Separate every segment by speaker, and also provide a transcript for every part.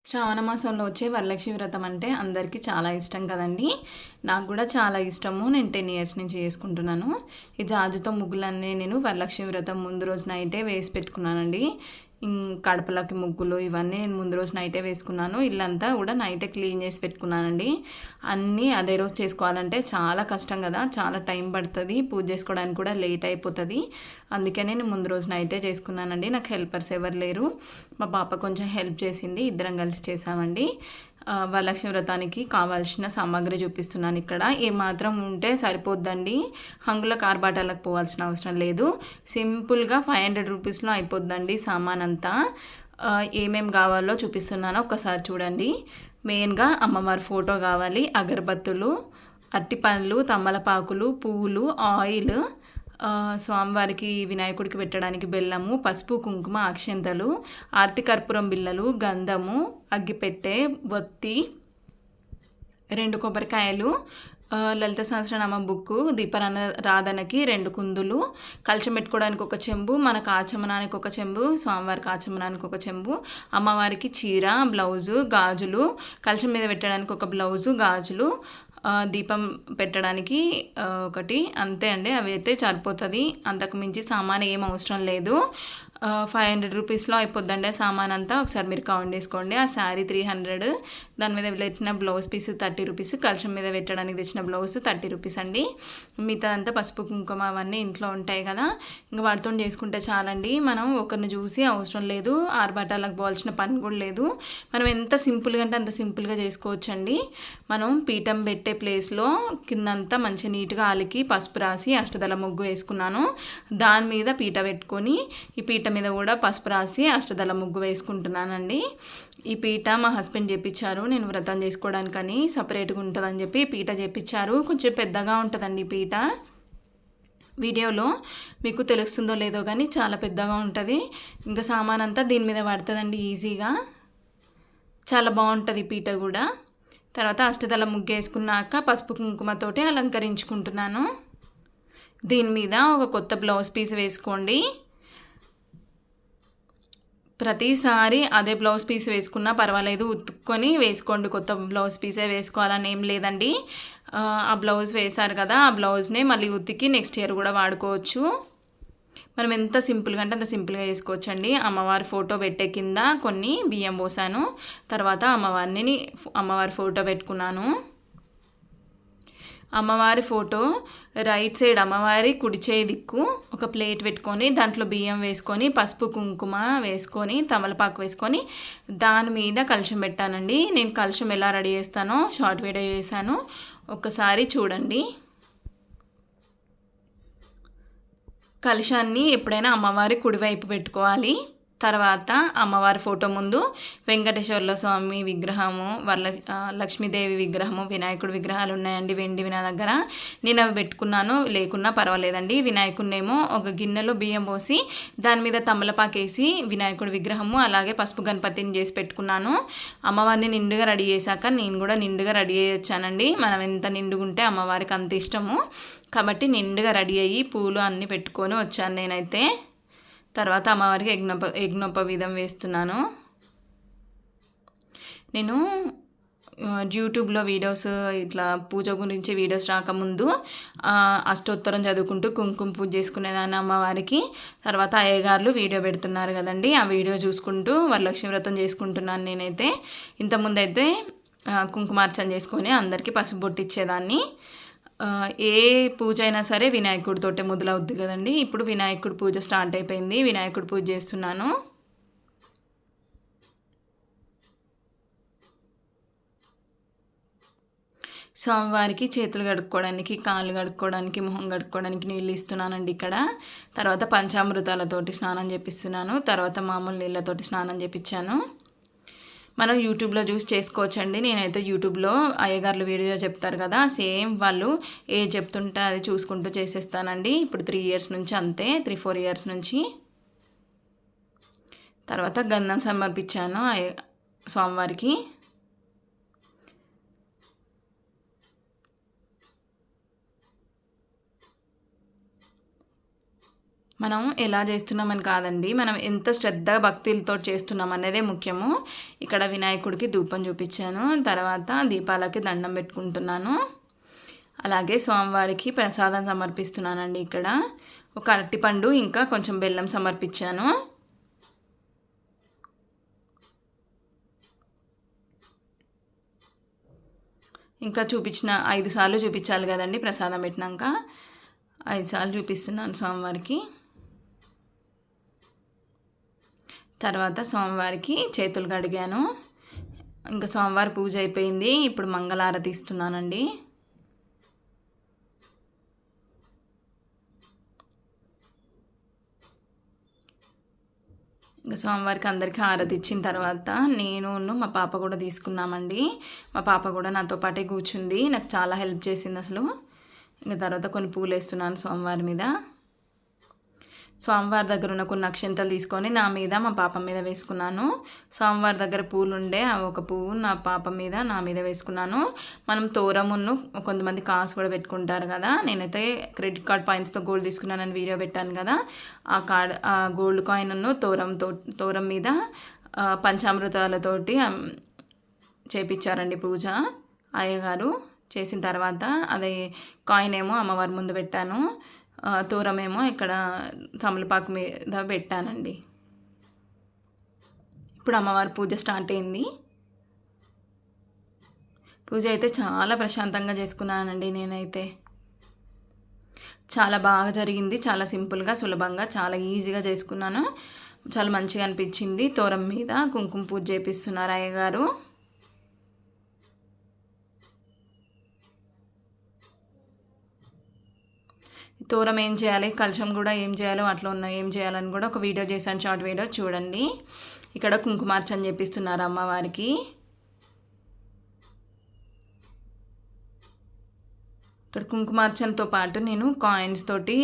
Speaker 1: శ్రావణ మాసంలో వచ్చే వరలక్ష్మి వ్రతం అంటే అందరికీ చాలా ఇష్టం కదండీ! నాకు కూడా చాలా ఇష్టము. నేను 10 ఇయర్స్ నుంచి చేసుకుంటున్నాను. ఈ జాజుతో ముగ్గులన్నీ నేను వరలక్ష్మి వ్రతం ముందు రోజు నైటే వేసి పెట్టుకున్నానండి. కడపలకి ముగ్గులు ఇవన్నీ నేను ముందు రోజు నైటే వేసుకున్నాను. ఇల్లంతా కూడా నైటే క్లీన్ చేసి పెట్టుకున్నానండి. అన్నీ అదే రోజు చేసుకోవాలంటే చాలా కష్టం కదా! చాలా టైం పడుతుంది. పూజ చేసుకోవడానికి కూడా లేట్ అయిపోతుంది. అందుకనే నేను ముందు రోజు నైటే చేసుకున్నానండి. నాకు హెల్పర్స్ ఎవరు లేరు. మా పాప కొంచెం హెల్ప్ చేసింది. ఇద్దరం కలిసి చేసామండి. వరలక్ష్మి వ్రతానికి కావాల్సిన సామాగ్రి చూపిస్తున్నాను ఇక్కడ. ఏమాత్రం ఉంటే సరిపోద్దండి. హంగుల కార్బాటాలకు పోవాల్సిన అవసరం లేదు. సింపుల్గా 500 రూపీస్లో అయిపోద్దండి సామాన్ అంతా. ఏమేమి కావాలో చూపిస్తున్నానో ఒక్కసారి చూడండి. మెయిన్గా అమ్మవారి ఫోటో కావాలి, అగరబత్తులు, అరటిపండ్లు, తమలపాకులు, పువ్వులు, ఆయిల్, స్వామివారికి వినాయకుడికి పెట్టడానికి బెల్లము, పసుపు, కుంకుమ, అక్షంతలు, ఆర్తి కర్పూరం బిళ్ళలు, గంధము, అగ్గిపెట్టె, ఒత్తి, 2 కొబ్బరికాయలు, లలిత సహస్రనామం బుక్కు, దీపారాధనకి 2 కుందులు, కలశం పెట్టుకోవడానికి ఒక చెంబు, మనకు ఆచమనానికి ఒక చెంబు, స్వామివారికి ఆచమనానికి ఒక చెంబు, అమ్మవారికి చీర, బ్లౌజు, గాజులు, కలశం మీద పెట్టడానికి ఒక బ్లౌజు, గాజులు, దీపం పెట్టడానికి ఒకటి, అంతే అండి. అవి అయితే సరిపోతుంది. అంతకు మించి సామాన్ ఏం అవసరం లేదు. 500 రూపీస్లో అయిపోద్దండి సామాన్ అంతా. ఒకసారి మీరు కౌంట్ చేసుకోండి. ఆ శారీ 300, దాని మీద పెట్టిన బ్లౌజ్ పీస్ 30 రూపీస్, కలశం మీద పెట్టడానికి తెచ్చిన బ్లౌజ్ 30 రూపీస్ అండి. మిగతా అంతా పసుపు కుంకుమ అవన్నీ ఇంట్లో ఉంటాయి కదా, ఇంకా వాటితో చేసుకుంటే చాలండి. మనం ఒకరిని చూసి అవసరం లేదు, ఆర్భాటాలకు పోవాల్సిన పని కూడా లేదు. మనం ఎంత సింపుల్గా అంటే అంత సింపుల్గా చేసుకోవచ్చండి. మనం పీఠం పెట్టే ప్లేస్లో కిందంతా మంచిగా నీట్గా అలికి పసుపు రాసి అష్టదళ ముగ్గు వేసుకున్నాను. దాని మీద పీట పెట్టుకొని ఈ పీట మీద కూడా పసుపు రాసి అష్టదళ ముగ్గు వేసుకుంటున్నానండి. ఈ పీట మా హస్బెండ్ చేపించారు. నేను వ్రతం చేసుకోవడానికని సపరేట్గా ఉంటుందని చెప్పి పీట చేపించారు. కొంచెం పెద్దగా ఉంటుందండి పీట. వీడియోలో మీకు తెలుస్తుందో లేదో కానీ చాలా పెద్దగా ఉంటుంది. ఇంకా సామాన్ అంతా దీని మీద పడుతుందండి ఈజీగా. చాలా బాగుంటుంది పీట కూడా. తర్వాత అష్టదళ ముగ్గు వేసుకున్నాక పసుపు కుంకుమతోటి అలంకరించుకుంటున్నాను. దీని మీద ఒక కొత్త బ్లౌజ్ పీస్ వేసుకోండి. ప్రతిసారి అదే బ్లౌజ్ పీస్ వేసుకున్నా పర్వాలేదు, ఉతుక్కొని వేసుకోండి. కొత్త బ్లౌజ్ పీసే వేసుకోవాలని ఏం లేదండి. ఆ బ్లౌజ్ వేశారు కదా, ఆ బ్లౌజ్నే మళ్ళీ ఉతికి నెక్స్ట్ ఇయర్ కూడా వాడుకోవచ్చు. మనం ఎంత సింపుల్గా అంటే అంత సింపుల్గా వేసుకోవచ్చండి. అమ్మవారి ఫోటో పెట్టే కింద కొన్ని బియ్యం పోసాను. తర్వాత అమ్మవారి ఫోటో పెట్టుకున్నాను. అమ్మవారి ఫోటో రైట్ సైడ్ అమ్మవారి కుడి చేయి దిక్కు ఒక ప్లేట్ పెట్టుకొని దాంట్లో బియ్యం వేసుకొని పసుపు కుంకుమ వేసుకొని తమలపాకు వేసుకొని దాని మీద కలశం పెట్టానండి. నేను కలశం ఎలా రెడీ చేస్తానో షార్ట్ వీడియో చేశాను, ఒక్కసారి చూడండి. కలశాన్ని ఎప్పుడైనా అమ్మవారి కుడివైపు పెట్టుకోవాలి. తర్వాత అమ్మవారి ఫోటో ముందు వెంకటేశ్వర్ల స్వామి విగ్రహము, లక్ష్మీదేవి విగ్రహము, వినాయకుడి విగ్రహాలు ఉన్నాయండి వెండివి నా దగ్గర. నేను అవి పెట్టుకున్నాను, లేకున్నా పర్వాలేదండి. వినాయకుడినేమో ఒక గిన్నెలో బియ్యం పోసి దాని మీద తమలపాకేసి వినాయకుడి విగ్రహము అలాగే పసుపు గణపతిని చేసి పెట్టుకున్నాను. అమ్మవారిని నిండుగా రెడీ చేశాక నేను కూడా నిండుగా రెడీ అయ్యి వచ్చానండి. మనం ఎంత నిండుగా ఉంటే అమ్మవారికి అంత ఇష్టము కాబట్టి నిండుగా రెడీ అయ్యి పూలు అన్నీ పెట్టుకొని వచ్చాను నేనైతే. తర్వాత అమ్మవారికి యజ్ఞోపవీతం వేస్తున్నాను. నేను యూట్యూబ్లో వీడియోస్ ఇట్లా పూజ గురించి వీడియోస్ రాకముందు అష్టోత్తరం చదువుకుంటూ కుంకుమ పూజ చేసుకునేదాన్ని అమ్మవారికి. తర్వాత అయ్యగారులు వీడియో పెడుతున్నారు కదండి, ఆ వీడియో చూసుకుంటూ వరలక్ష్మి వ్రతం చేసుకుంటున్నాను నేనైతే. ఇంతకుముందు అయితే కుంకుమార్చన చేసుకొని అందరికీ పసుపు బొట్టు ఇచ్చేదాన్ని. ఏ పూజ అయినా సరే వినాయకుడితోటే మొదలవుద్ది కదండి. ఇప్పుడు వినాయకుడి పూజ స్టార్ట్ అయిపోయింది. వినాయకుడి పూజ చేస్తున్నాను. స్వామివారికి చేతులు కడుక్కోవడానికి, కాళ్ళు కడుక్కోవడానికి, మొహం కడుక్కోవడానికి నీళ్ళు ఇస్తున్నానండి ఇక్కడ. తర్వాత పంచామృతాలతోటి స్నానం చేపిస్తున్నాను. తర్వాత మామూలు నీళ్ళతోటి స్నానం చేపించాను. మనం యూట్యూబ్లో చూసి చేసుకోవచ్చండి. నేనైతే యూట్యూబ్లో అయ్యగారులు వీడియో చెప్తారు కదా, సేమ్ వాళ్ళు ఏ చెప్తుంటే అది చూసుకుంటూ చేసేస్తానండి. ఇప్పుడు 3 ఇయర్స్ నుంచి అంతే, 3-4 ఇయర్స్ నుంచి. తర్వాత గంధం సమర్పించాను స్వామివారికి. మనం ఎలా చేస్తున్నామని కాదండి, మనం ఎంత శ్రద్ధ భక్తులతో చేస్తున్నాం అనేదే ముఖ్యము. ఇక్కడ వినాయకుడికి ధూపం చూపించాను, తర్వాత దీపాలకి దండం పెట్టుకుంటున్నాను. అలాగే స్వామివారికి ప్రసాదం సమర్పిస్తున్నానండి. ఇక్కడ ఒక అరటిపండు ఇంకా కొంచెం బెల్లం సమర్పించాను. ఇంకా చూపించిన 5 సార్లు చూపించాలి కదండి ప్రసాదం పెట్టినాక. 5 సార్లు చూపిస్తున్నాను స్వామివారికి. తర్వాత స్వామివారికి చేతులు కడిగాను. ఇంకా స్వామివారి పూజ అయిపోయింది. ఇప్పుడు మంగళారతి ఇస్తున్నానండి. ఇంకా స్వామివారికి అందరికీ హారతి ఇచ్చిన తర్వాత నేను మా పాప కూడా తీసుకున్నామండి. మా పాప కూడా నాతో పాటే కూర్చుంది, నాకు చాలా హెల్ప్ చేసింది అసలు. ఇంకా తర్వాత కొన్ని పూలు వేస్తున్నాను స్వామివారి మీద. స్వామివారి దగ్గర ఉన్న కొన్ని అక్షంతలు తీసుకొని నా మీద మా పాప మీద వేసుకున్నాను. స్వామివారి దగ్గర పూలు ఉండే ఒక పువ్వు నా పాప మీద నా మీద వేసుకున్నాను. మనం తోరమును కొంతమంది కాసు కూడా పెట్టుకుంటారు కదా, నేనైతే క్రెడిట్ కార్డ్ పాయింట్స్తో గోల్డ్ తీసుకున్నానని వీడియో పెట్టాను కదా, ఆ గోల్డ్ కాయిన్ను తోరం మీద పంచామృతాలతోటి చేపించారండి పూజ అయ్యగారు. చేసిన తర్వాత అది కాయిన్ ఏమో అమ్మవారి ముందు పెట్టాను, తూరమేమో ఇక్కడ తమలపాకు మీద పెట్టానండి. ఇప్పుడు అమ్మవారి పూజ స్టార్ట్ అయింది. పూజ అయితే చాలా ప్రశాంతంగా చేసుకున్నానండి. నేనైతే చాలా బాగా జరిగింది, చాలా సింపుల్గా సులభంగా చాలా ఈజీగా చేసుకున్నాను. చాలా మంచిగా అనిపించింది. తోరం మీద కుంకుమ పూజ చేపిస్తున్నారు అయ్యగారు. తోరం ఏం చేయాలి, కలశం కూడా ఏం చేయాలో అట్లా ఉన్నాయి, ఏం చేయాలని కూడా ఒక వీడియో చేశాను, షార్ట్ వీడియో చూడండి. ఇక్కడ కుంకుమార్చన చేపిస్తున్నారు అమ్మవారికి. ఇక్కడ కుంకుమార్చనతో పాటు నేను కాయిన్స్ తోటి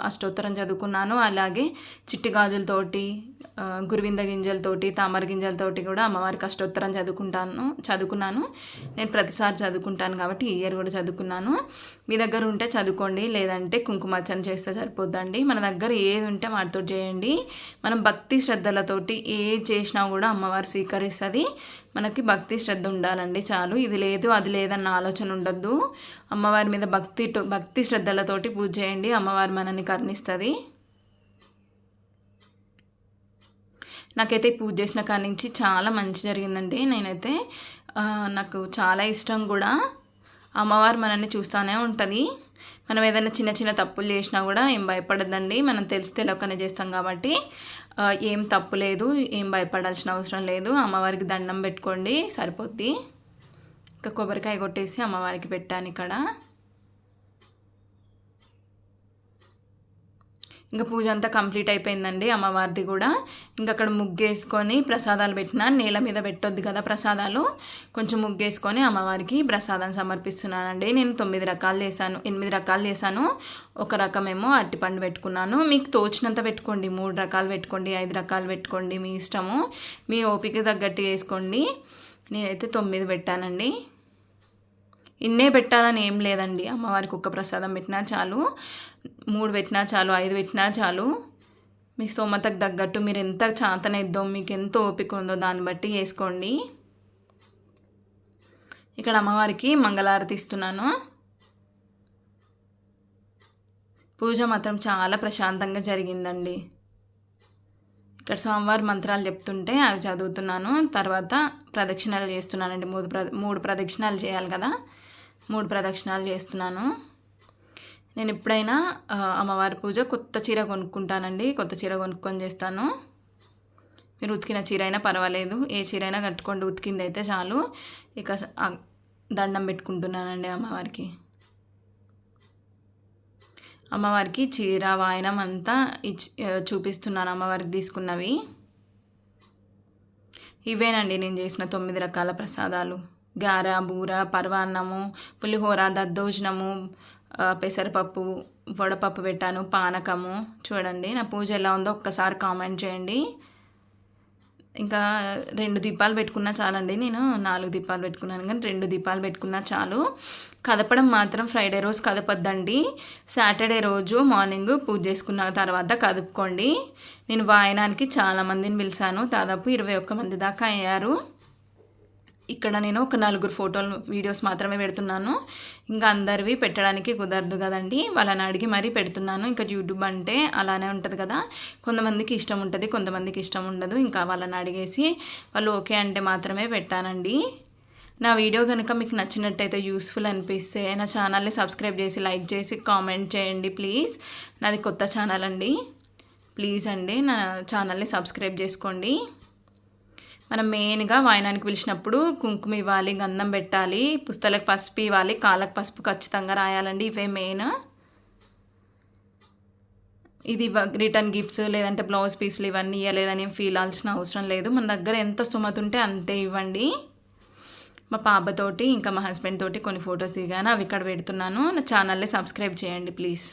Speaker 1: అష్టోత్తరం చదువుకున్నాను. అలాగే చిట్టి గాజులతోటి, గురువింద గింజలతోటి, తామర గింజలతోటి కూడా అమ్మవారికి అష్టోత్తరం చదువుకున్నాను. నేను ప్రతిసారి చదువుకుంటాను కాబట్టి ఈ ఇయర్ కూడా చదువుకున్నాను. మీ దగ్గర ఉంటే చదువుకోండి, లేదంటే కుంకుమార్చన చేస్తే సరిపోద్దండి. మన దగ్గర ఏది ఉంటే వాటితో చేయండి. మనం భక్తి శ్రద్ధలతోటి ఏది చేసినా కూడా అమ్మవారు స్వీకరిస్తుంది. మనకి భక్తి శ్రద్ధ ఉండాలండి చాలు. ఇది లేదు అది లేదన్న ఆలోచన ఉండొద్దు. అమ్మవారి మీద భక్తి శ్రద్ధలతోటి పూజ చేయండి, అమ్మవారు మనల్ని కరుణిస్తుంది. నాకైతే పూజ చేసిన కాడి నుంచి చాలా మంచి జరిగిందండి. నేనైతే నాకు చాలా ఇష్టం కూడా. అమ్మవారు మనల్ని చూస్తూనే ఉంటుంది. మనం ఏదైనా చిన్న చిన్న తప్పులు చేసినా కూడా ఏం భయపడద్దండి. మనం తెలిసి తెలియకనే చేస్తాం కాబట్టి ఏం తప్పు లేదు, ఏం భయపడాల్సిన అవసరం లేదు. అమ్మవారికి దండం పెట్టుకోండి సరిపోద్ది. ఇంకా కొబ్బరికాయ కొట్టేసి అమ్మవారికి పెట్టాను ఇక్కడ. ఇంకా పూజ అంతా కంప్లీట్ అయిపోయిందండి అమ్మవారిది కూడా. ఇంకా అక్కడ ముగ్గేసుకొని ప్రసాదాలు పెట్టినా, నేల మీద పెట్టొద్దు కదా ప్రసాదాలు, కొంచెం ముగ్గేసుకొని అమ్మవారికి ప్రసాదం సమర్పిస్తున్నానండి. నేను 8 రకాలు చేశాను. ఒక రకమేమో అరటిపండు పెట్టుకున్నాను. మీకు తోచినంత పెట్టుకోండి, 3 రకాలు పెట్టుకోండి, 5 రకాలు పెట్టుకోండి, మీ ఇష్టము, మీ ఓపిక తగ్గట్టు వేసుకోండి. నేనైతే 9 పెట్టానండి. ఇన్నే పెట్టాలని ఏం లేదండి. అమ్మవారికి ఒక్క ప్రసాదం పెట్టినా చాలు, 3 పెట్టినా చాలు, 5 పెట్టినా చాలు. మీ స్తోమతకు తగ్గట్టు మీరు ఎంత చాతనైద్దో, మీకు ఎంత ఓపిక ఉందో దాన్ని బట్టి వేసుకోండి. ఇక్కడ అమ్మవారికి మంగళారతి ఇస్తున్నాను. పూజ మాత్రం చాలా ప్రశాంతంగా జరిగిందండి. ఇక్కడ స్వామివారి మంత్రాలు చెప్తుంటే అవి చదువుతున్నాను. తర్వాత ప్రదక్షిణాలు చేస్తున్నానండి. 3 ప్రదక్షిణాలు చేయాలి కదా, 3 ప్రదక్షిణాలు చేస్తున్నాను. నేను ఎప్పుడైనా అమ్మవారి పూజ కొత్త చీర కొనుక్కుంటానండి. కొత్త చీర కొనుక్కొని చేస్తాను. మీరు ఉతికిన చీర అయినా పర్వాలేదు, ఏ చీర అయినా కట్టుకోండి, ఉతికింది అయితే చాలు. ఇక దండం పెట్టుకుంటున్నానండి అమ్మవారికి. అమ్మవారికి చీర వాయనం అంతా చూపిస్తున్నాను అమ్మవారికి తీసుకున్నవి. ఇవేనండి నేను చేసిన 9 రకాల ప్రసాదాలు. గార, బూర, పరవాన్నము, పులిహోర, దద్దోజనము, పెసరపప్పు, వడపప్పు పెట్టాను, పానకము. చూడండి నా పూజ ఎలా ఉందో ఒక్కసారి కామెంట్ చేయండి. ఇంకా 2 దీపాలు పెట్టుకున్నా చాలండి. నేను 4 దీపాలు పెట్టుకున్నాను, కానీ 2 దీపాలు పెట్టుకున్నా చాలు. కదపడం మాత్రం ఫ్రైడే రోజు కదపొద్దండి. సాటర్డే రోజు మార్నింగ్ పూజ చేసుకున్న తర్వాత కదుపుకోండి. నేను వాయనానికి చాలామందిని పిలిచాను. దాదాపు 21 మంది దాకా అయ్యారు. ఇక్కడ నేను ఒక 4 ఫోటోలు వీడియోస్ మాత్రమే పెడుతున్నాను. ఇంకా అందరివి పెట్టడానికి కుదరదు కదండి. వాళ్ళని అడిగి మరీ పెడుతున్నాను. ఇంకా యూట్యూబ్ అంటే అలానే ఉంటుంది కదా, కొంతమందికి ఇష్టం ఉంటుంది, కొంతమందికి ఇష్టం ఉండదు. ఇంకా వాళ్ళని అడిగేసి వాళ్ళు ఓకే అంటే మాత్రమే పెట్టానండి. నా వీడియో కనుక మీకు నచ్చినట్టయితే, యూస్ఫుల్ అనిపిస్తే నా ఛానల్ని సబ్స్క్రైబ్ చేసి, లైక్ చేసి, కామెంట్ చేయండి ప్లీజ్. నాది కొత్త ఛానల్ అండి. ప్లీజ్ అండి నా ఛానల్ని సబ్స్క్రైబ్ చేసుకోండి. మనం మెయిన్గా వాయనానికి పిలిచినప్పుడు కుంకుమ ఇవ్వాలి, గంధం పెట్టాలి, పుస్తలకు పసుపు ఇవ్వాలి, కాళ్ళకు పసుపు ఖచ్చితంగా రాయాలండి. ఇవే మెయిన్. ఇది రిటర్న్ గిఫ్ట్స్ లేదంటే బ్లౌజ్ పీసులు ఇవన్నీ ఇవ్వలేదని ఫీల్ అవ్వాల్సిన అవసరం లేదు. మన దగ్గర ఎంత స్తోమత ఉంటే అంతే ఇవ్వండి. మా పాపతోటి ఇంకా మా హస్బెండ్ తోటి కొన్ని ఫొటోస్ దిగాను, అవి ఇక్కడ పెడుతున్నాను. నా ఛానల్ని సబ్స్క్రైబ్ చేయండి ప్లీజ్.